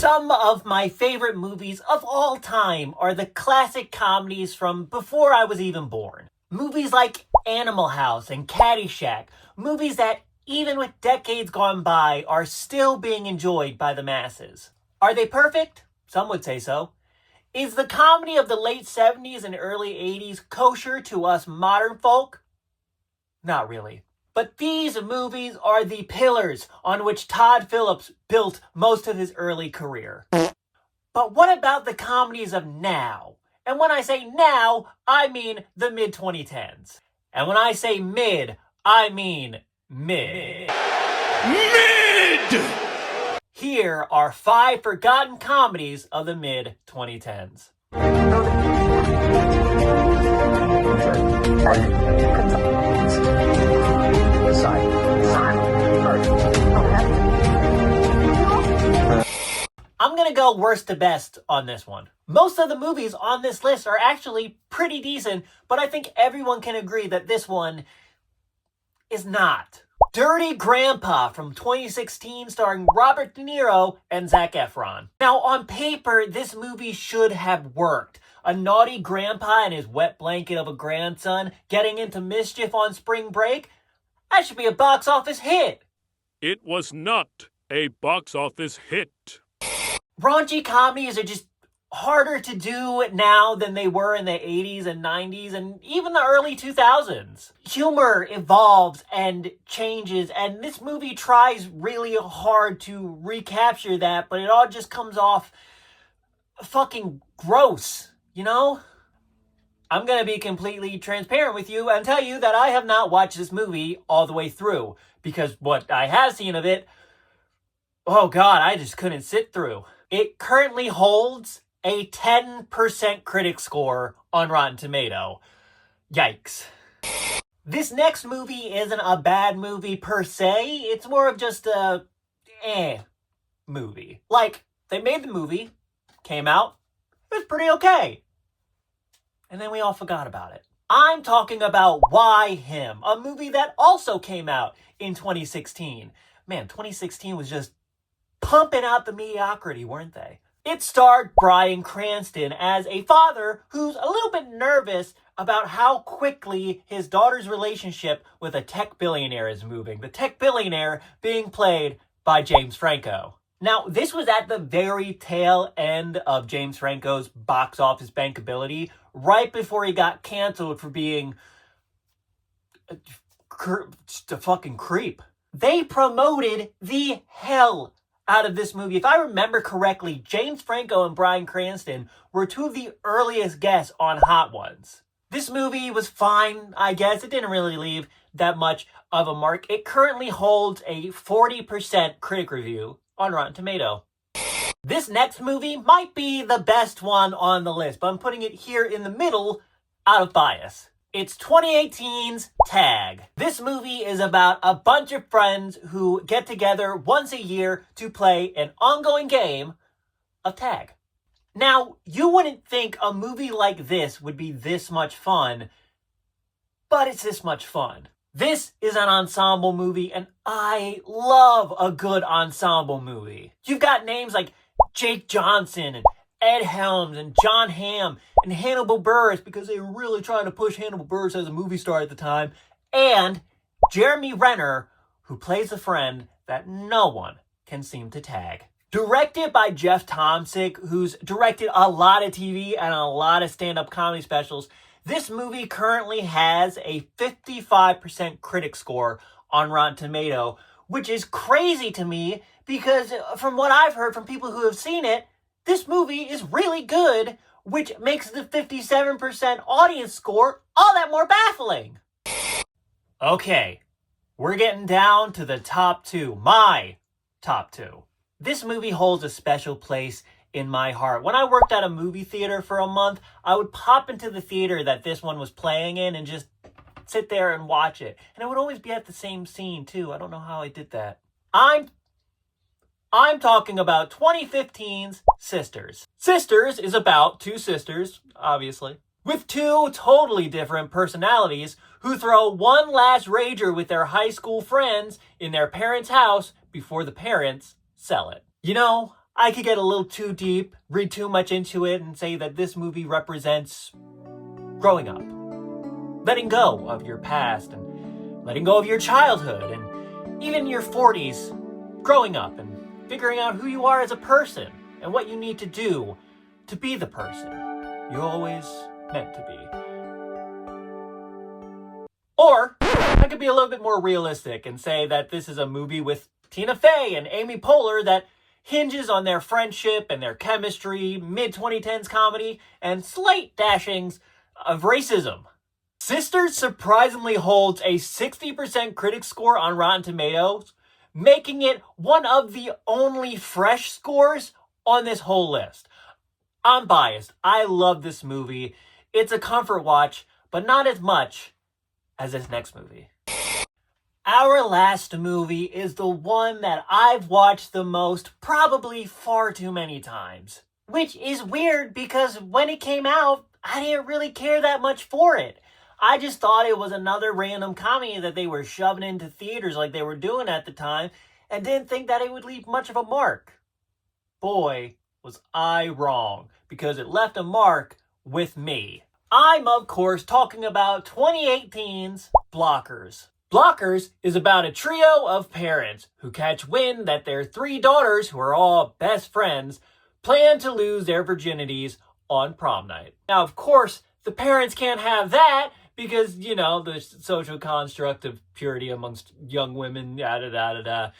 Some of my favorite movies of all time are the classic comedies from before I was even born. Movies like Animal House and Caddyshack, movies that, even with decades gone by, are still being enjoyed by the masses. Are they perfect? Some would say so. Is the comedy of the late 70s and early 80s kosher to us modern folk? Not really. But these movies are the pillars on which Todd Phillips built most of his early career. But what about the comedies of now? And when I say now, I mean the mid-2010s. And when I say mid, I mean mid. Mid! Here are 5 forgotten comedies of the mid-2010s. I'm gonna go worst to best on this one. Most of the movies on this list are actually pretty decent, but I think everyone can agree that this one is not. Dirty Grandpa from 2016, starring Robert De Niro and Zac Efron. Now, on paper, this movie should have worked. A naughty grandpa and his wet blanket of a grandson getting into mischief on spring break? That should be a box office hit. It was not a box office hit. Raunchy comedies are just harder to do now than they were in the 80s and 90s and even the early 2000s. Humor evolves and changes, and this movie tries really hard to recapture that, but it all just comes off fucking gross, you know? I'm gonna be completely transparent with you and tell you that I have not watched this movie all the way through, because what I have seen of it, oh god, I just couldn't sit through. It currently holds a 10% critic score on Rotten Tomato. Yikes. This next movie isn't a bad movie per se, it's more of just a movie. Like, they made the movie, came out, it was pretty okay. And then we all forgot about it. I'm talking about Why Him, a movie that also came out in 2016. Man, 2016 was just pumping out the mediocrity, weren't they? It starred Bryan Cranston as a father who's a little bit nervous about how quickly his daughter's relationship with a tech billionaire is moving. The tech billionaire being played by James Franco. Now, this was at the very tail end of James Franco's box office bankability, right before he got canceled for being just a fucking creep. They promoted the hell out of this movie. If I remember correctly, James Franco and Bryan Cranston were 2 of the earliest guests on Hot Ones. This movie was fine, I guess. It didn't really leave that much of a mark. It currently holds a 40% critic review on Rotten Tomato. This next movie might be the best one on the list, but I'm putting it here in the middle out of bias. It's 2018's Tag. This movie is about a bunch of friends who get together once a year to play an ongoing game of tag. Now, you wouldn't think a movie like this would be this much fun, but it's this much fun. This is an ensemble movie, and I love a good ensemble movie. You've got names like Jake Johnson and Ed Helms and John Hamm and Hannibal Buress, because they were really trying to push Hannibal Buress as a movie star at the time, and Jeremy Renner, who plays a friend that no one can seem to tag. Directed by Jeff Tomsic, who's directed a lot of TV and a lot of stand-up comedy specials, this movie currently has a 55% critic score on Rotten Tomato, which is crazy to me because from what I've heard from people who have seen it, this movie is really good, which makes the 57% audience score all that more baffling. Okay, we're getting down to the top 2, my top 2. This movie holds a special place in my heart. When I worked at a movie theater for a month, I would pop into the theater that this one was playing in and just sit there and watch it. And it would always be at the same scene too. I don't know how I did that. I'm talking about 2015's Sisters. Sisters is about 2 sisters, obviously, with 2 totally different personalities who throw one last rager with their high school friends in their parents' house before the parents sell it. You know, I could get a little too deep, read too much into it, and say that this movie represents growing up. Letting go of your past and letting go of your childhood and even your 40s. Growing up and figuring out who you are as a person and what you need to do to be the person you always meant to be. Or I could be a little bit more realistic and say that this is a movie with Tina Fey and Amy Poehler that hinges on their friendship and their chemistry, mid-2010s comedy, and slight dashings of racism. Sisters surprisingly holds a 60% critic score on Rotten Tomatoes, making it one of the only fresh scores on this whole list. I'm biased. I love this movie. It's a comfort watch, but not as much as this next movie. Our last movie is the one that I've watched the most, probably far too many times. Which is weird because when it came out, I didn't really care that much for it. I just thought it was another random comedy that they were shoving into theaters like they were doing at the time, and didn't think that it would leave much of a mark. Boy, was I wrong, because it left a mark with me. I'm, of course, talking about 2018's Blockers. Blockers is about a trio of parents who catch wind that their 3 daughters, who are all best friends, plan to lose their virginities on prom night. Now, of course, the parents can't have that because, you know, the social construct of purity amongst young women, da-da-da-da-da.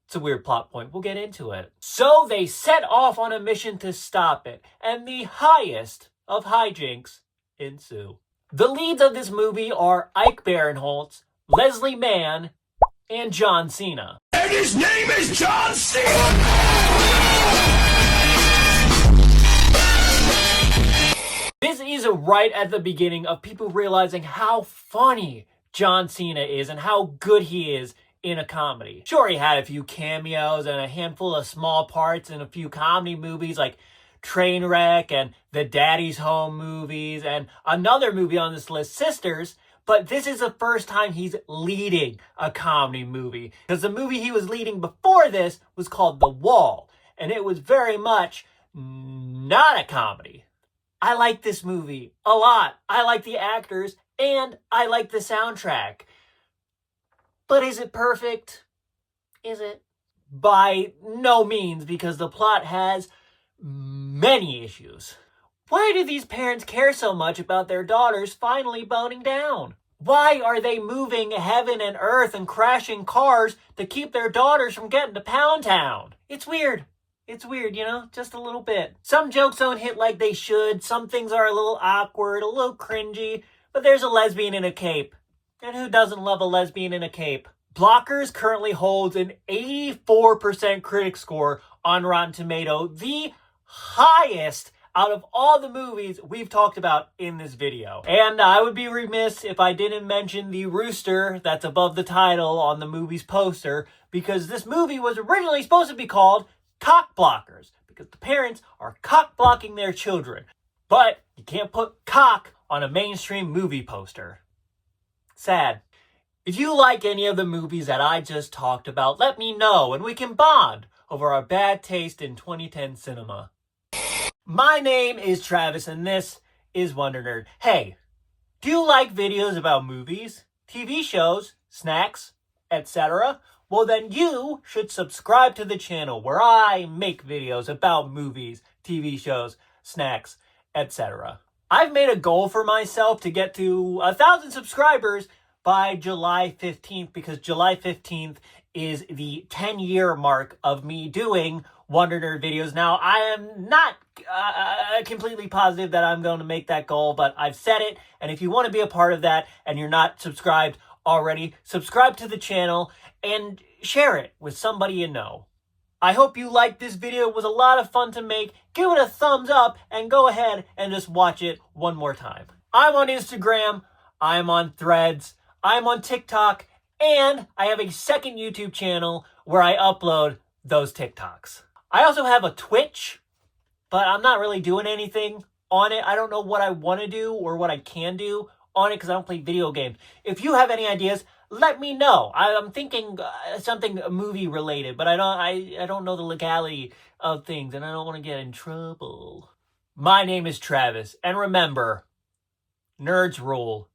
It's a weird plot point. We'll get into it. So they set off on a mission to stop it, and the highest of hijinks ensue. The leads of this movie are Ike Barinholtz, Leslie Mann, and John Cena. And his name is John Cena! This is right at the beginning of people realizing how funny John Cena is and how good he is in a comedy. Sure, he had a few cameos and a handful of small parts in a few comedy movies like Trainwreck and the Daddy's Home movies and another movie on this list, Sisters, but this is the first time he's leading a comedy movie, because the movie he was leading before this was called The Wall, and it was very much not a comedy. I like this movie a lot. I like the actors, and I like the soundtrack. But is it perfect? Is it? By no means, because the plot has many issues. Why do these parents care so much about their daughters finally boning down? Why are they moving heaven and earth and crashing cars to keep their daughters from getting to Pound Town? It's weird. It's weird, you know, just a little bit. Some jokes don't hit like they should. Some things are a little awkward, a little cringy, but there's a lesbian in a cape. And who doesn't love a lesbian in a cape? Blockers currently holds an 84% critic score on Rotten Tomatoes, the highest out of all the movies we've talked about in this video. And I would be remiss if I didn't mention the rooster that's above the title on the movie's poster, because this movie was originally supposed to be called Cock Blockers, because the parents are cock blocking their children. But you can't put cock on a mainstream movie poster. Sad. If you like any of the movies that I just talked about, let me know and we can bond over our bad taste in 2010 cinema. My name is Travis and this is Wonder Nerd. Hey, do you like videos about movies, TV shows, snacks, etc.? Well, then you should subscribe to the channel where I make videos about movies, TV shows, snacks, etc. I've made a goal for myself to get to 1,000 subscribers by July 15th, because July 15th is the 10-year mark of me doing Wonder Nerd videos. Now, I am not completely positive that I'm going to make that goal, but I've said it, and if you want to be a part of that and you're not subscribed already, subscribe to the channel and share it with somebody you know. I hope you liked this video. It was a lot of fun to make. Give it a thumbs up and go ahead and just watch it one more time. I'm on Instagram, I'm on Threads, I'm on TikTok, and I have a second YouTube channel where I upload those TikToks. I also have a Twitch, but I'm not really doing anything on it. I don't know what I want to do or what I can do on it because I don't play video games. If you have any ideas, let me know. I'm thinking something movie related, but I don't know the legality of things, and I don't want to get in trouble. My name is Travis, and remember, nerds rule.